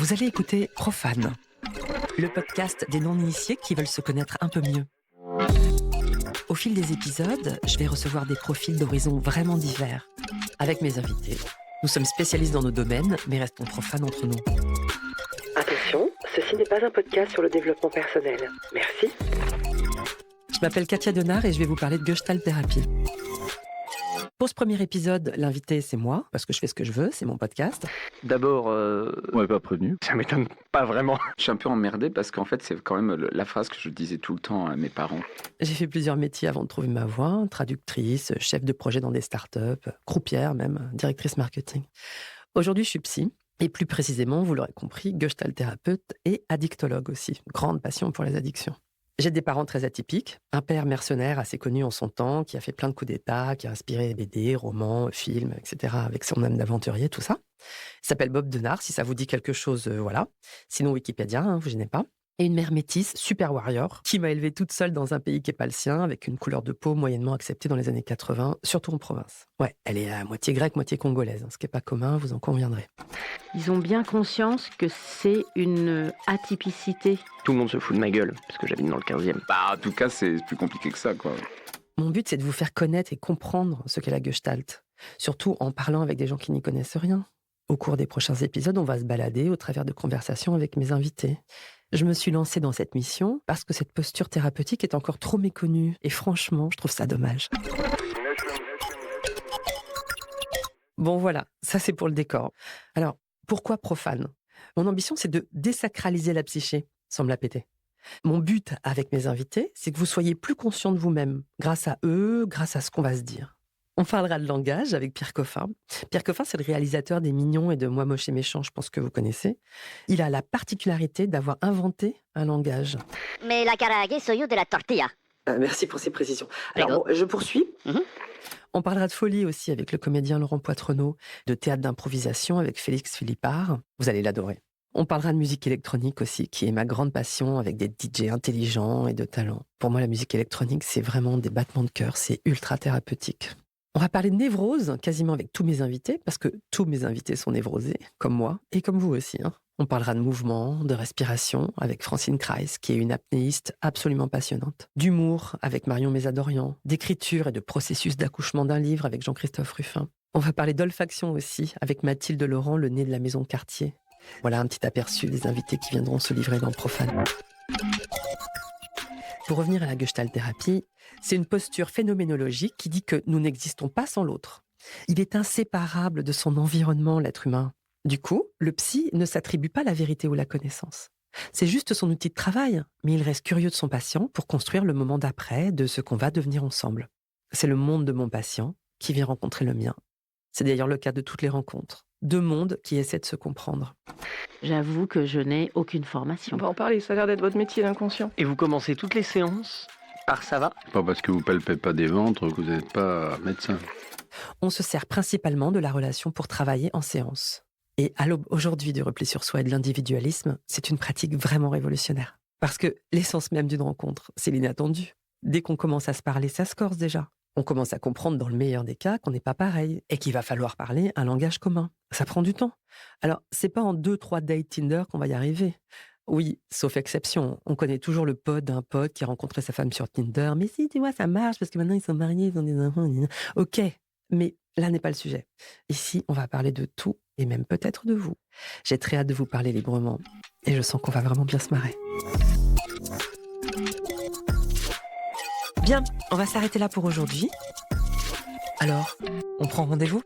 Vous allez écouter Profane, le podcast des non-initiés qui veulent se connaître un peu mieux. Au fil des épisodes, je vais recevoir des profils d'horizons vraiment divers. Avec mes invités, nous sommes spécialistes dans nos domaines, mais restons profanes entre nous. Attention, ceci n'est pas un podcast sur le développement personnel. Merci. Je m'appelle Katia Denard et je vais vous parler de Gestalt thérapie. Pour ce premier épisode, l'invité, c'est moi, parce que je fais ce que je veux, c'est mon podcast. D'abord, On m'avait pas prévenu. ça m'étonne pas vraiment. Je suis un peu emmerdé parce qu'en fait, c'est quand même la phrase que je disais tout le temps à mes parents. J'ai fait plusieurs métiers avant de trouver ma voie, traductrice, chef de projet dans des startups, croupière même, directrice marketing. Aujourd'hui, je suis psy, et plus précisément, vous l'aurez compris, gestalt thérapeute et addictologue aussi. Grande passion pour les addictions. J'ai des parents très atypiques, un père mercenaire assez connu en son temps, qui a fait plein de coups d'état, qui a inspiré BD, romans, films, etc., avec son âme d'aventurier, tout ça. Il s'appelle Bob Denard, si ça vous dit quelque chose, voilà. Sinon, Wikipédia, vous gênez pas. Et une mère métisse, super warrior, qui m'a élevée toute seule dans un pays qui n'est pas le sien, avec une couleur de peau moyennement acceptée dans les années 80, surtout en province. Ouais, elle est à moitié grecque, moitié congolaise, ce qui n'est pas commun, vous en conviendrez. Ils ont bien conscience que c'est une atypicité. Tout le monde se fout de ma gueule, parce que j'habite dans le 15e. Bah, en tout cas, c'est plus compliqué que ça, quoi. Mon but, c'est de vous faire connaître et comprendre ce qu'est la Gestalt, surtout en parlant avec des gens qui n'y connaissent rien. Au cours des prochains épisodes, on va se balader au travers de conversations avec mes invités. Je me suis lancée dans cette mission parce que cette posture thérapeutique est encore trop méconnue. Et franchement, je trouve ça dommage. Bon voilà, ça c'est pour le décor. Alors, pourquoi profane ? Mon ambition, c'est de désacraliser la psyché, sans me la péter. Mon but avec mes invités, c'est que vous soyez plus conscient de vous-même, grâce à eux, grâce à ce qu'on va se dire. On parlera de langage avec Pierre Coffin. Pierre Coffin, c'est le réalisateur des Mignons et de Moi moche et méchant, je pense que vous connaissez. Il a la particularité d'avoir inventé un langage. Mais la carague soy yo de la tortilla. Merci pour ces précisions. Alors, D'accord. bon, je poursuis. On parlera de folie aussi avec le comédien Laurent Poitrenaud, de théâtre d'improvisation avec Félix Philippard. Vous allez l'adorer. On parlera de musique électronique aussi, qui est ma grande passion, avec des DJ intelligents et de talent. Pour moi, la musique électronique, c'est vraiment des battements de cœur, c'est ultra thérapeutique. On va parler de névrose, quasiment avec tous mes invités, parce que tous mes invités sont névrosés, comme moi, et comme vous aussi. On parlera de mouvement, de respiration, avec Francine Kreis, qui est une apnéiste absolument passionnante. D'humour, avec Marion Mésadorian. D'écriture et de processus d'accouchement d'un livre, avec Jean-Christophe Ruffin. On va parler d'olfaction aussi, avec Mathilde Laurent, le nez de la maison Cartier. Voilà un petit aperçu des invités qui viendront se livrer dans Profane. Pour revenir à la Gestalt thérapie, c'est une posture phénoménologique qui dit que nous n'existons pas sans l'autre. Il est inséparable de son environnement, l'être humain. Du coup, le psy ne s'attribue pas la vérité ou la connaissance. C'est juste son outil de travail, mais il reste curieux de son patient pour construire le moment d'après de ce qu'on va devenir ensemble. C'est le monde de mon patient qui vient rencontrer le mien. C'est d'ailleurs le cas de toutes les rencontres. Deux mondes qui essaient de se comprendre. J'avoue que je n'ai aucune formation. On va en parler, ça a l'air d'être votre métier d'inconscient. Et vous commencez toutes les séances par ça va ? Pas parce que vous palpez pas des ventres que vous n'êtes pas médecin. On se sert principalement de la relation pour travailler en séance. Et à l'aube aujourd'hui du repli sur soi et de l'individualisme, c'est une pratique vraiment révolutionnaire. Parce que l'essence même d'une rencontre, c'est l'inattendu. Dès qu'on commence à se parler, ça se corse déjà. On commence à comprendre dans le meilleur des cas qu'on n'est pas pareil et qu'il va falloir parler un langage commun. Ça prend du temps. Alors, c'est pas en 2-3 dates Tinder qu'on va y arriver. Oui, sauf exception. On connaît toujours le pote d'un pote qui a rencontré sa femme sur Tinder. Mais si, tu vois, ça marche parce que maintenant ils sont mariés, ils ont des enfants. Ok, mais là n'est pas le sujet. Ici, on va parler de tout et même peut-être de vous. J'ai très hâte de vous parler librement et je sens qu'on va vraiment bien se marrer. Bien, on va s'arrêter là pour aujourd'hui. Alors, on prend rendez-vous ?